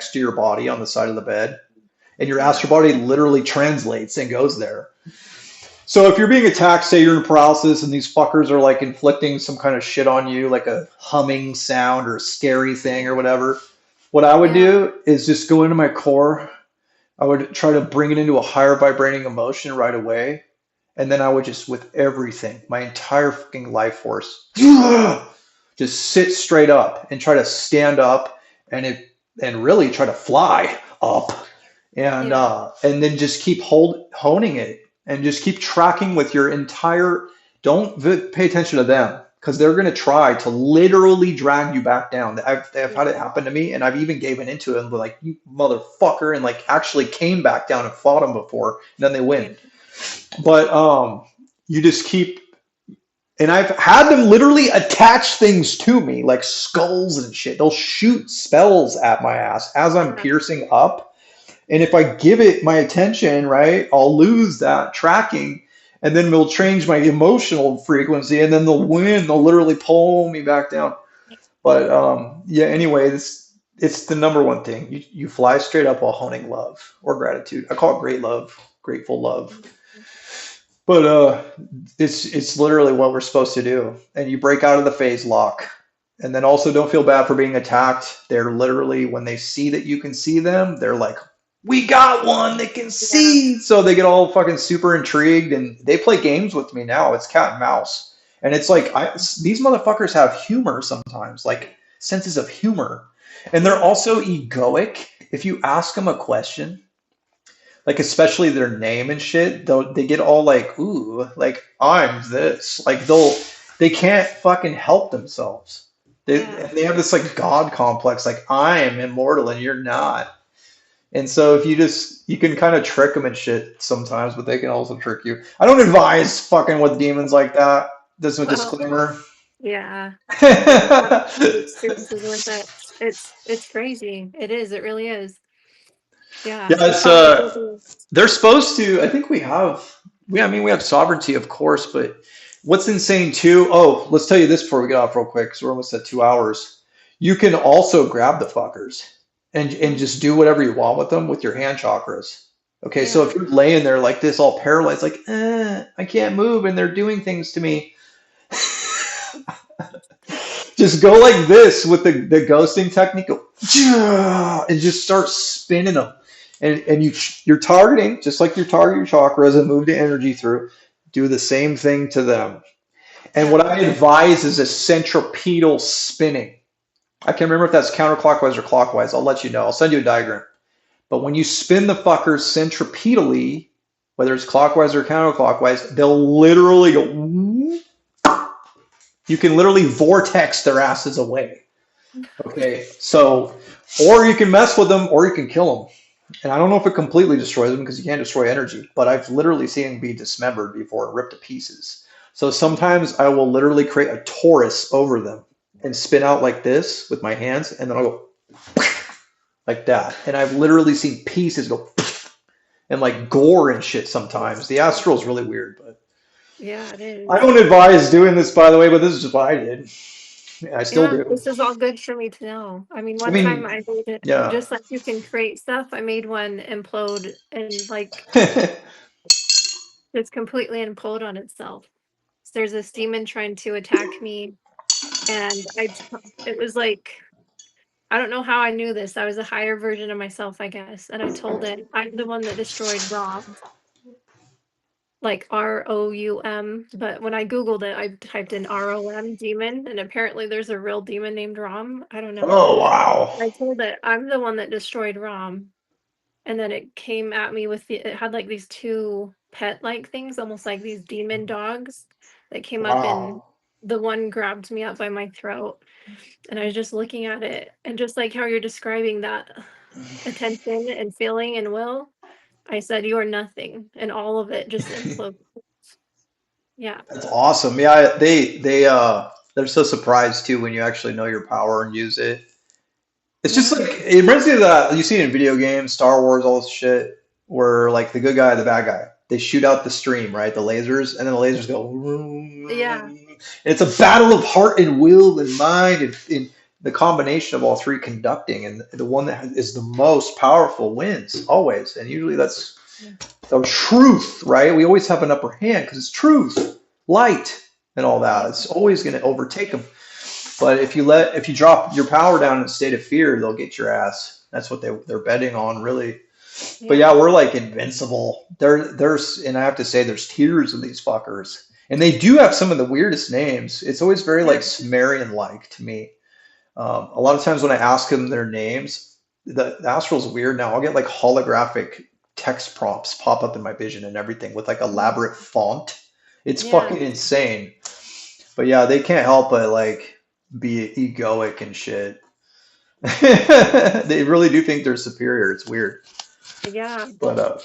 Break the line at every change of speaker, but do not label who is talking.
next to your body on the side of the bed, and your astral body literally translates and goes there. So if you're being attacked, say you're in paralysis and these fuckers are like inflicting some kind of shit on you, like a humming sound or a scary thing or whatever, what I would
Yeah.
do is just go into my core. I would try to bring it into a higher vibrating emotion right away. And then I would just, with everything, my entire fucking life force, just sit straight up and try to stand up and really try to fly up
Yeah.
and then just keep honing it and just keep tracking with your entire. Don't pay attention to them because they're going to try to literally drag you back down. I've had it
Yeah.
happen to me, and I've even given into it and be like, you motherfucker, and like actually came back down and fought them before, and then they
Yeah.
win. But you just keep. And I've had them literally attach things to me, like skulls and shit. They'll shoot spells at my ass as I'm
Yeah.
piercing up. And if I give it my attention, right, I'll lose that tracking, and then they'll change my emotional frequency, and then they'll win. They'll literally pull me back down. But yeah, anyway, this it's the number one thing. You fly straight up while honing love or gratitude. I call it great love, grateful love. But it's literally what we're supposed to do. And you break out of the phase lock. And then also don't feel bad for being attacked. They're literally when they see that you can see them, they're like, "We got one that can
Yeah.
see." So they get all fucking super intrigued and they play games with me now. It's cat and mouse. And it's like these motherfuckers have humor sometimes, like senses of humor. And they're
Yeah.
also egoic. If you ask them a question, like especially their name and shit, they get all like, ooh, like I'm this. Like they can't fucking help themselves.
Yeah.
They have this like God complex, like I am immortal and you're not. And so if you can kind of trick them and shit sometimes, but they can also trick you. I don't advise fucking with demons like that. This is a
Well,
disclaimer.
yeah. I've
Yeah,
had experiences with it. It's crazy. It is. It really is. Yeah.
it's
Probably.
they're supposed to. I think I mean we have sovereignty, of course, but what's insane too? Oh, let's tell you this before we get off real quick, because we're almost at 2 hours. You can also grab the fuckers and
Mm,
just do whatever you want with them with your hand chakras. Okay, so
yeah.
if you're laying there like this, all paralyzed, like I can't move, and they're doing things to me, just go like this with the ghosting technique, go, and just start spinning them. And you're targeting, just like you target your chakras and move the energy through, do the same thing to them. And what
Yeah.
I advise is a centripetal spinning. I can't remember if that's counterclockwise or clockwise. I'll let you know. I'll send you a diagram. But when you spin the fuckers centripetally, whether it's clockwise or counterclockwise, they'll literally go. You can literally vortex their asses away. Okay, so or you can mess with them, or you can kill them. And I don't know if it completely destroys them because you can't destroy energy, but I've literally seen them be dismembered before and ripped to pieces. So sometimes I will literally create a torus over them and spin out like this with my hands, and then I'll go like that. And I've literally seen pieces go and like gore and shit sometimes. The astral is really weird, but
Yeah, it
I
is.
don't advise doing this, by the way, but this is just what I did. Yeah, I still
Yeah,
do.
this is all good for me to know. I mean,
I
one time
mean,
I made it,
yeah.
just like you can create stuff, I made one implode and like just completely implode on itself. So there's this demon trying to attack me, and it was like, I don't know how I knew this. I was a higher version of myself, I guess. And I told it, I'm the one that destroyed Rob, like ROUM. But when I Googled it, I typed in ROM demon, and apparently there's a real demon named Rom. I don't know.
Oh wow.
I told it, I'm the one that destroyed Rom. And then it came at me it had like these two pet like things, almost like these demon dogs that came up, and
Wow.
the one grabbed me up by my throat. And I was just looking at it, and just like how you're describing that attention and feeling and will, I said, "You are nothing," and all of it just imploded. Yeah.
That's awesome. Yeah, they're so surprised too when you actually know your power and use it. It's just
Yeah.
like it reminds me of that you see it in video games, Star Wars, all this shit, where like the good guy, the bad guy, they shoot out the stream, right? The lasers, and then the lasers go.
Yeah.
And it's a battle of heart and will and mind and the combination of all three conducting, and the one that is the most powerful wins always. And usually that's
Yeah.
the truth, right? We always have an upper hand because it's truth, light, and all that.
Yeah.
It's always going to overtake them. But if you drop your power down in a state of fear, they'll get your ass. That's what they're betting on, really. But
Yeah.
yeah, we're like invincible. And I have to say, there's tiers of these fuckers, and they do have some of the weirdest names. It's always very like
Yeah.
Sumerian-like to me. A lot of times when I ask them their names, the astral's weird now. I'll get like holographic text prompts pop up in my vision and everything with like elaborate font. It's
Yeah.
fucking insane. But yeah, they can't help but like be egoic and shit. They really do think they're superior. It's weird.
Yeah.
But